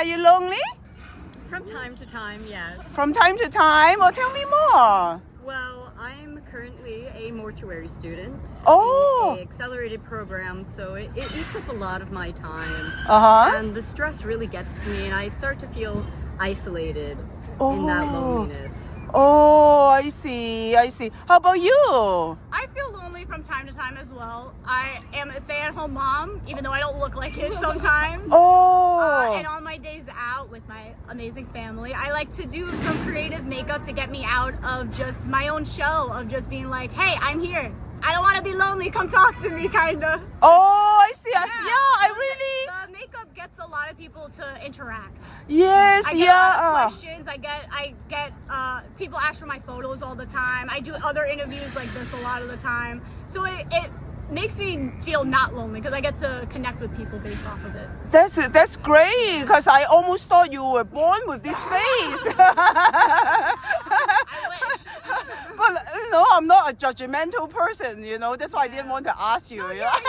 Are you lonely? From time to time, yes. From time to time? Oh, tell me more. Well, I'm currently a mortuary student Oh. in an accelerated program, so it eats up a lot of my time. Uh-huh. And the stress really gets to me, and I start to feel isolated in that Oh. loneliness. Oh, I see. How about you? I feel lonely from time to time as well. I am a stay-at-home mom, even though I don't look like it sometimes. Oh. And on my days out with my amazing family, I like to do some creative makeup to get me out of just my own shell of just being like, hey, I'm here. I don't want to be lonely. Come talk to me, kind of. Oh, I see. Yeah, I really. The makeup gets a lot of people to interact. Yes, I get a lot yeah. of questions. I get people ask for my photos all the time. I do other interviews like this a lot of the time. So it makes me feel not lonely because I get to connect with people based off of it. That's great because I almost thought you were born with this face. I wish. But I'm not a judgmental person, that's why I didn't want to ask you. Of course.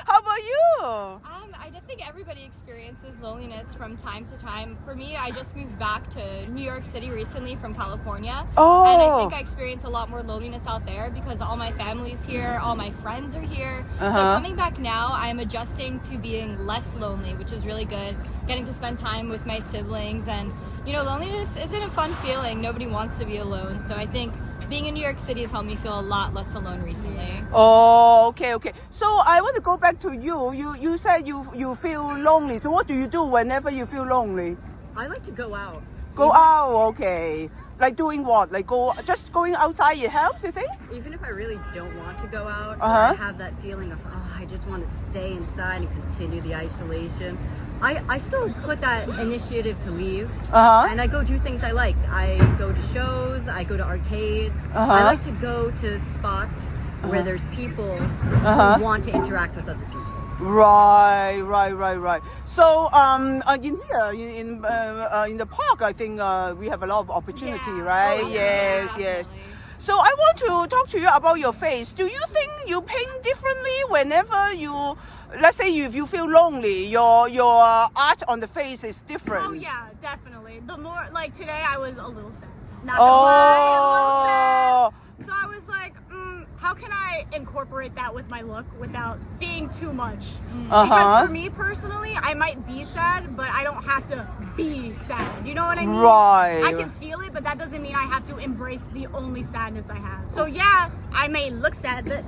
How about you? I just think everybody experiences loneliness from time to time. For me, I just moved back to New York City recently from California. Oh. And I think I experience a lot more loneliness out there because all my family's here, all my friends are here. Uh-huh. So coming back now, I'm adjusting to being less lonely, which is really good. Getting to spend time with my siblings and, loneliness isn't a fun feeling. Nobody wants to be alone. So I think being in New York City has helped me feel a lot less alone recently. Oh, okay. So I want to go back to you. You said you feel lonely. So what do you do whenever you feel lonely? I like to go out. Go out, okay. Like doing what? Like just going outside, it helps, you think? Even if I really don't want to go out, or Uh-huh. I have that feeling of, I just want to stay inside and continue the isolation. I still put that initiative to leave, Uh-huh. and I go do things I like. I go to shows, I go to arcades. Uh-huh. I like to go to spots where there's people Uh-huh. who want to interact with other people. Right. So in here in the park, I think we have a lot of opportunity, Yeah. right? Oh, yeah, Yes. definitely. So I want to talk to you about your face. Do you think you paint differently whenever you, let's say if you feel lonely, your art on the face is different? Oh yeah, definitely. The more like today, I was a little sad. Not gonna lie, a little sad. Oh. So I was like, how can I incorporate that with my look without being too much? Uh-huh. Because for me personally, I might be sad, but I don't have to be sad. You know what I mean? Right. I can feel it, but that doesn't mean I have to embrace the only sadness I have. So yeah, I may look sad, but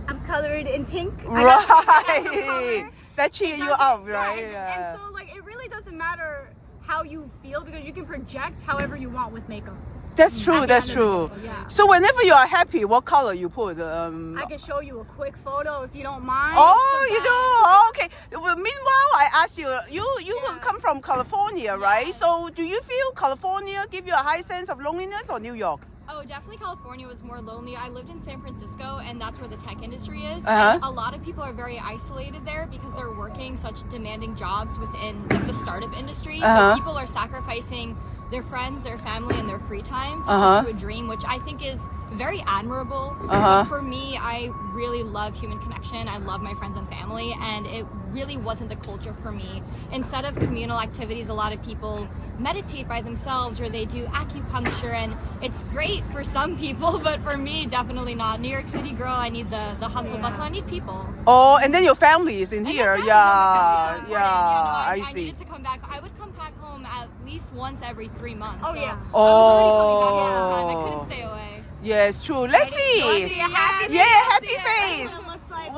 I'm colored in pink. I got some Right. color. That cheer you Doesn't- up, yeah, right? and so like it really doesn't matter how you feel because you can project however you want with makeup. That's true. At the That's end of true. the day, yeah. So whenever you are happy, what color you put? I can show you a quick photo if you don't mind. Oh, you do? Oh, okay. Well, meanwhile, I asked you, you Yeah. come from California, right? So do you feel California give you a high sense of loneliness or New York? Oh, definitely California was more lonely. I lived in San Francisco, and that's where the tech industry is. Uh-huh. And a lot of people are very isolated there because they're working such demanding jobs within the startup industry. Uh-huh. So people are sacrificing their friends, their family, and their free time to Uh-huh. pursue a dream, which I think is very admirable. Uh-huh. But for me, I really love human connection. I love my friends and family, and it really wasn't the culture for me. Instead of communal activities, a lot of people meditate by themselves or they do acupuncture, and it's great for some people, but for me, definitely not. New York City girl, I need the hustle bustle. I need people. Oh, and then your family is in And here. the family Yeah, is so yeah, important, I I see. needed to come back. I would come back home at least once every 3 months. Oh, so yeah. I was already coming back all the time. I Oh. couldn't stay away. Yes, true. Let's See see. a happy Yeah, face. happy See face. what it looks like.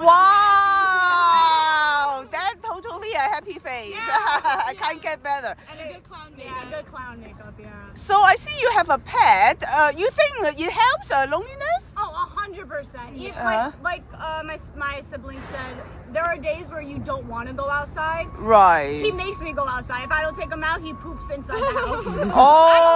Wow, that totally a happy face. I can't get better. And Good clown yeah, makeup. good clown makeup. Yeah. So I see you have a pet. You think it helps loneliness? Oh, 100%. Uh-huh. My sibling said, there are days where you don't want to go outside. He Right. makes me go outside. If I don't take him out, he poops inside the house. I don't Oh.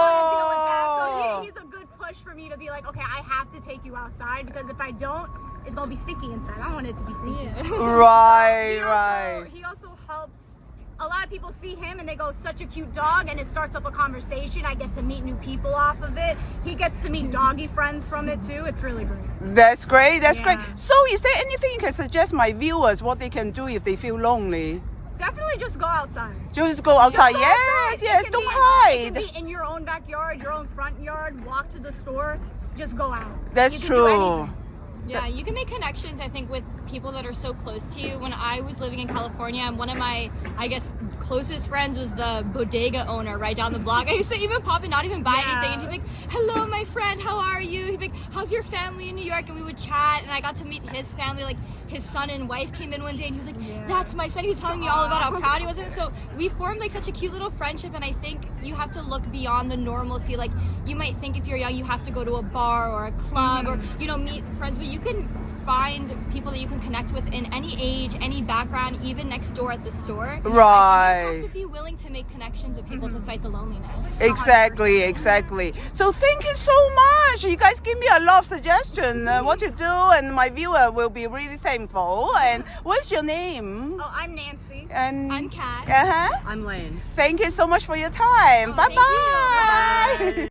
want to deal with that. So he's a good push for me to be like, okay, I have to take you outside because if I don't, it's gonna be sticky inside. I don't want it to be sticky. Right, right. He also helps. A lot of people see him and they go, such a cute dog, and it starts up a conversation. I get to meet new people off of it. He gets to meet doggy friends from it too. It's really great. That's great. That's great. Yeah. So is there anything you can suggest my viewers what they can do if they feel lonely? Definitely Really, just go outside. Just go outside. Just go Yes, outside. yes. It can Don't be- hide. It can be in your own backyard, your own front yard. Walk to the store. Just go out. That's You can do true. anything. Yeah, you can make connections, I think, with people that are so close to you. When I was living in California, one of my, I guess, closest friends was the bodega owner right down the block. I used to even pop in, not even buy Yeah. anything, and he'd be like, hello, my friend, how are you? He'd be like, how's your family in New York? And we would chat, and I got to meet his family. Like, his son and wife came in one day, and he was like, Yeah. that's my son. He was telling me all about how proud he was of him. So we formed, like, such a cute little friendship, and I think you have to look beyond the normalcy. Like, you might think if you're young, you have to go to a bar or a club or, you know, meet friends, but you can find people that you can connect with in any age, any background, even next door at the store. I think you Right. have to be willing to make connections with people to fight the loneliness. Exactly, exactly. So thank you so much. You guys give me a lot of suggestions what to do, and my viewer will be really thankful. And what's your name? Oh, I'm Nancy. And I'm Kat. uh-huh. I'm Lane. Thank you so much for your time. Oh, Bye thank you. bye. Bye.